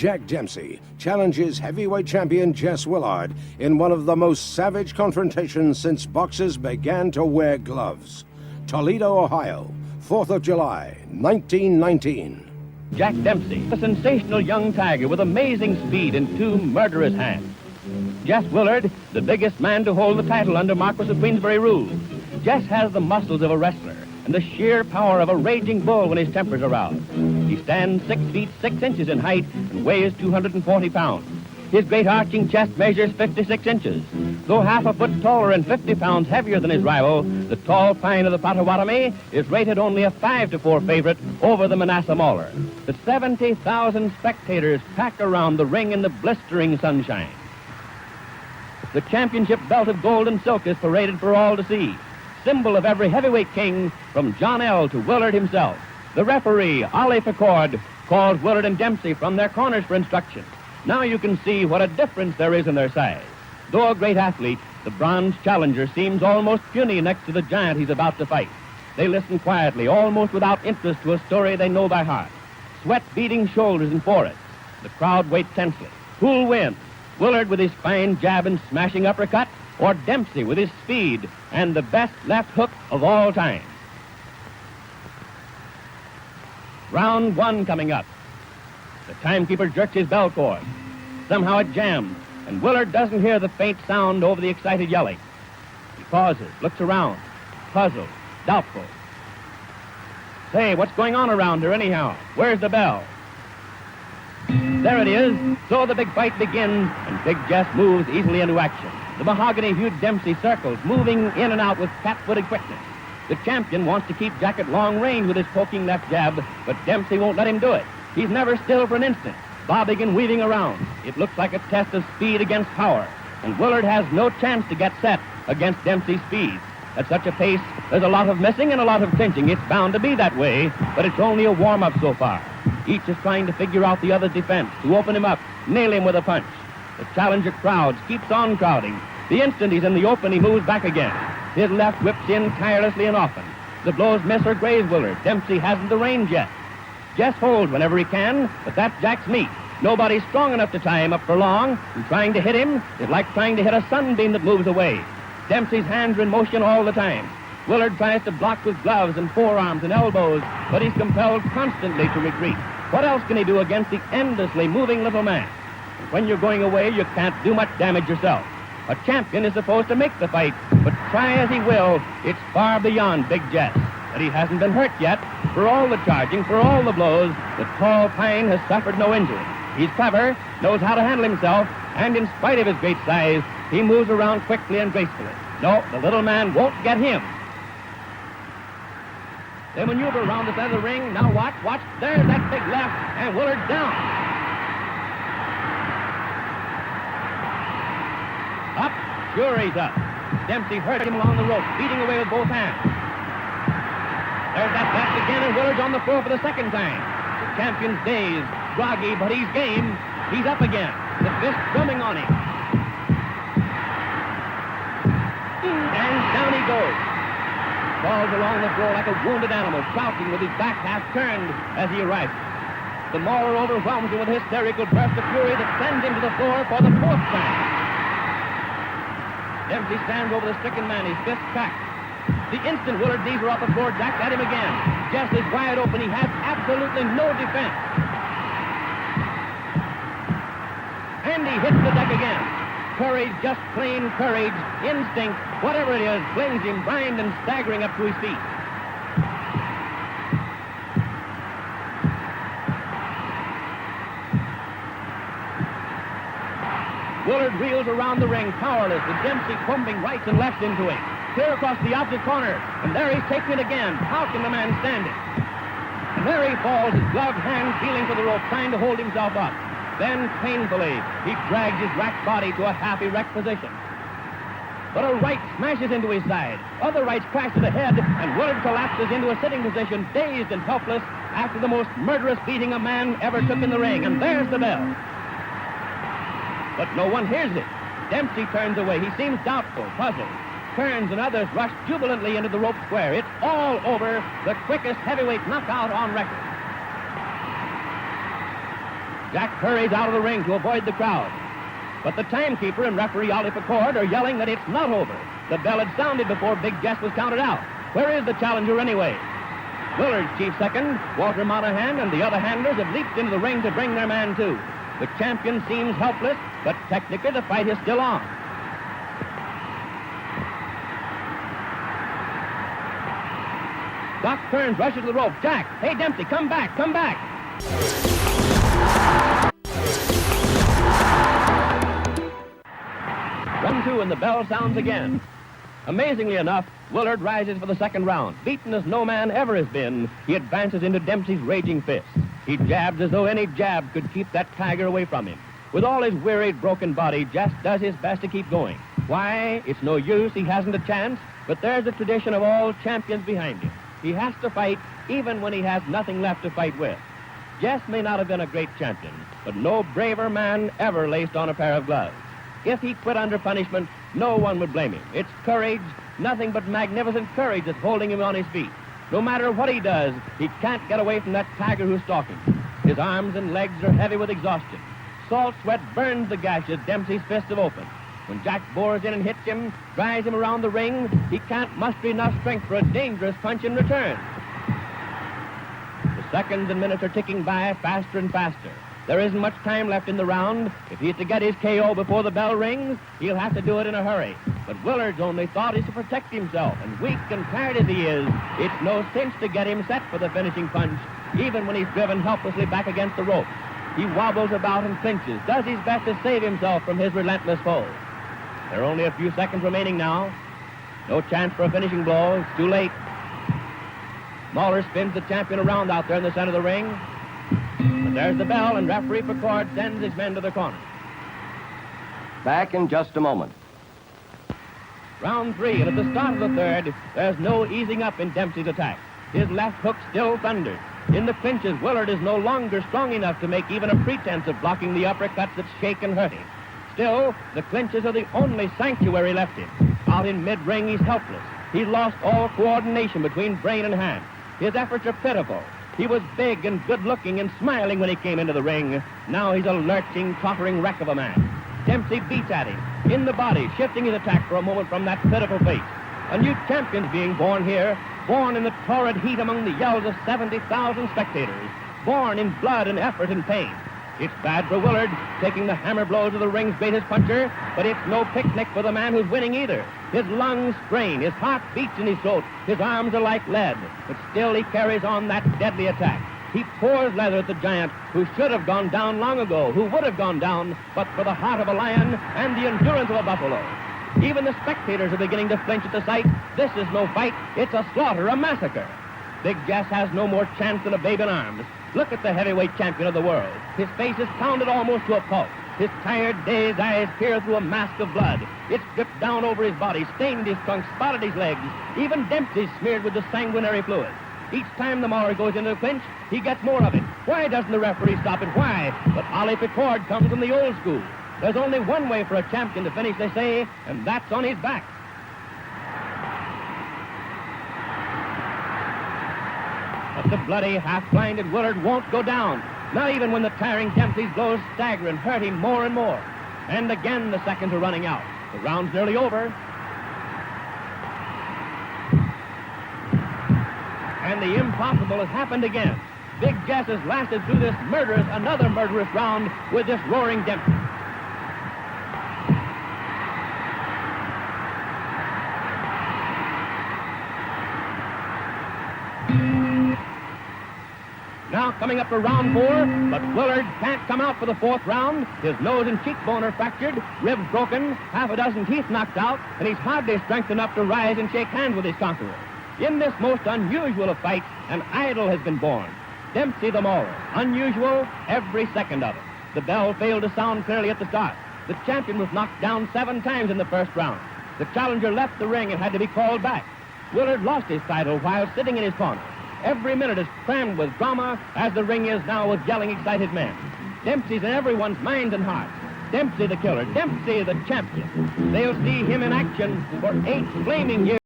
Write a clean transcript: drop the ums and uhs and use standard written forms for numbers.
Jack Dempsey challenges heavyweight champion Jess Willard in one of the most savage confrontations since boxers began to wear gloves. Toledo, Ohio, 4th of July, 1919. Jack Dempsey, a sensational young tiger with amazing speed and two murderous hands. Jess Willard, the biggest man to hold the title under Marquis of Queensberry rule. Jess has the muscles of a wrestler and the sheer power of a raging bull when his temper's aroused. He stands 6 feet 6 inches in height and weighs 240 pounds. His great arching chest measures 56 inches. Though half a foot taller and 50 pounds heavier than his rival, the tall pine of the Potawatomi is rated only a 5-4 favorite over the Manassas Mauler. The 70,000 spectators pack around the ring in the blistering sunshine. The championship belt of gold and silk is paraded for all to see, symbol of every heavyweight king from John L. to Willard himself. The referee, Ollie Ficord, calls Willard and Dempsey from their corners for instruction. Now you can see what a difference there is in their size. Though a great athlete, the bronze challenger seems almost puny next to the giant he's about to fight. They listen quietly, almost without interest, to a story they know by heart. Sweat beading shoulders and foreheads. The crowd waits tensely. Who'll win? Willard with his fine jab and smashing uppercut, or Dempsey with his speed and the best left hook of all time? Round 1 coming up. The timekeeper jerks his bell cord. Somehow it jams, and Willard doesn't hear the faint sound over the excited yelling. He pauses, looks around, puzzled, doubtful. Say, what's going on around here anyhow? Where's the bell? There it is. So the big fight begins, and Big Jess moves easily into action. The mahogany-hued Dempsey circles, moving in and out with cat-footed quickness. The champion wants to keep Jack at long range with his poking left jab, but Dempsey won't let him do it. He's never still for an instant, bobbing and weaving around. It looks like a test of speed against power, and Willard has no chance to get set against Dempsey's speed. At such a pace, there's a lot of missing and a lot of clinching. It's bound to be that way, but it's only a warm-up so far. Each is trying to figure out the other's defense, to open him up, nail him with a punch. The challenger crowds keeps on crowding. The instant he's in the open, he moves back again. His left whips in tirelessly and often. The blows miss or graze Willard. Dempsey hasn't the range yet. Jess holds whenever he can, but that's Jack's meat. Nobody's strong enough to tie him up for long, and trying to hit him is like trying to hit a sunbeam that moves away. Dempsey's hands are in motion all the time. Willard tries to block with gloves and forearms and elbows, but he's compelled constantly to retreat. What else can he do against the endlessly moving little man? When you're going away, you can't do much damage yourself. A champion is supposed to make the fight, but try as he will, it's far beyond Big Jess. But he hasn't been hurt yet. For all the charging, for all the blows, the tall pine has suffered no injury. He's clever, knows how to handle himself, and in spite of his great size, he moves around quickly and gracefully. No, the little man won't get him. They maneuver around the center of the ring. Now watch. There's that big left, and Willard's down. Up. Sure he's up. Dempsey hurt him along the rope, beating away with both hands. There's that left again, and Willard's on the floor for the second time. The champion's dazed, groggy, but he's game. He's up again. The fist drumming on him. And down he goes. Falls along the floor like a wounded animal, crouching with his back half turned as he arrives. The mauler overwhelms him with a hysterical burst of fury that sends him to the floor for the 4th time. Dempsey stands over the stricken man, his fist cracked. The instant Willard's knees are off the floor, Jack's at him again. Jess is wide open. He has absolutely no defense. And he hits the deck again. Courage, just plain courage, instinct, whatever it is, flings him blind and staggering up to his feet. Willard reels around the ring, powerless, with Dempsey pumping rights and lefts into him. Clear across the opposite corner, and there he's taking it again. How can the man stand it? And there he falls, his gloved hand feeling for the rope, trying to hold himself up. Then, painfully, he drags his racked body to a half-erect position. But a right smashes into his side. Other rights crash to the head, and Willard collapses into a sitting position, dazed and helpless, after the most murderous beating a man ever took in the ring. And there's the bell. But no one hears it. Dempsey turns away. He seems doubtful, puzzled. Turns, and others rush jubilantly into the rope square. It's all over. The quickest heavyweight knockout on record. Jack hurries out of the ring to avoid the crowd. But the timekeeper and referee Ollie Pickard are yelling that it's not over. The bell had sounded before Big Jess was counted out. Where is the challenger anyway? Willard's chief second, Walter Monahan, and the other handlers have leaped into the ring to bring their man too. The champion seems helpless, but technically the fight is still on. Doc Kearns rushes to the rope. Jack, hey Dempsey, come back, come back. 1-2 and the bell sounds again. Amazingly enough, Willard rises for the second round. Beaten as no man ever has been, he advances into Dempsey's raging fist. He jabs as though any jab could keep that tiger away from him. With all his wearied, broken body, Jess does his best to keep going. Why? It's no use, he hasn't a chance, but there's the tradition of all champions behind him. He has to fight even when he has nothing left to fight with. Jess may not have been a great champion, but no braver man ever laced on a pair of gloves. If he quit under punishment, no one would blame him. It's courage, nothing but magnificent courage that's holding him on his feet. No matter what he does, he can't get away from that tiger who's stalking him. His arms and legs are heavy with exhaustion. Salt sweat burns the gashes Dempsey's fists have opened. When Jack bores in and hits him, drives him around the ring, he can't muster enough strength for a dangerous punch in return. The seconds and minutes are ticking by faster and faster. There isn't much time left in the round. If he's to get his KO before the bell rings, he'll have to do it in a hurry. But Willard's only thought is to protect himself, and weak and tired as he is, it's no cinch to get him set for the finishing punch, even when he's driven helplessly back against the rope. He wobbles about and clinches, does his best to save himself from his relentless foe. There are only a few seconds remaining now. No chance for a finishing blow. It's too late. Mahler spins the champion around out there in the center of the ring. But there's the bell, and referee Pickard sends his men to the corner. Back in just a moment. Round 3, and at the start of the third, there's no easing up in Dempsey's attack. His left hook still thunders. In the clinches, Willard is no longer strong enough to make even a pretense of blocking the uppercuts that shake and hurt him. Still, the clinches are the only sanctuary left him. Out in mid-ring, he's helpless. He's lost all coordination between brain and hand. His efforts are pitiful. He was big and good-looking and smiling when he came into the ring. Now he's a lurching, tottering wreck of a man. Dempsey beats at him, in the body, shifting his attack for a moment from that pitiful face. A new champion's being born here, born in the torrid heat among the yells of 70,000 spectators, born in blood and effort and pain. It's bad for Willard, taking the hammer blows of the ring's greatest puncher, but it's no picnic for the man who's winning either. His lungs strain, his heart beats in his throat, his arms are like lead, but still he carries on that deadly attack. He pours leather at the giant who should have gone down long ago, who would have gone down, but for the heart of a lion and the endurance of a buffalo. Even the spectators are beginning to flinch at the sight. This is no fight, it's a slaughter, a massacre. Big Jess has no more chance than a babe in arms. Look at the heavyweight champion of the world. His face is pounded almost to a pulp. His tired, dazed eyes peer through a mask of blood. It's dripped down over his body, stained his trunk, spotted his legs. Even Dempsey's smeared with the sanguinary fluid. Each time the Mauler goes into the clinch, he gets more of it. Why doesn't the referee stop it? Why? But Ollie Pickard comes from the old school. There's only one way for a champion to finish, they say, and that's on his back. But the bloody, half-blinded Willard won't go down, not even when the tiring Dempsey's blows stagger and hurt him more and more. And again the seconds are running out. The round's nearly over. And the impossible has happened again. Big Jess has lasted through this another murderous round with this roaring Dempsey. Now coming up to round 4, but Willard can't come out for the 4th round. His nose and cheekbone are fractured, ribs broken, half a dozen teeth knocked out, and he's hardly strength enough to rise and shake hands with his conqueror. In this most unusual of fights, an idol has been born. Dempsey the Mauler. Unusual, every second of it. The bell failed to sound clearly at the start. The champion was knocked down 7 times in the first round. The challenger left the ring and had to be called back. Willard lost his title while sitting in his corner. Every minute is crammed with drama, as the ring is now with yelling, excited men. Dempsey's in everyone's minds and hearts. Dempsey the killer, Dempsey the champion. They'll see him in action for 8 flaming years.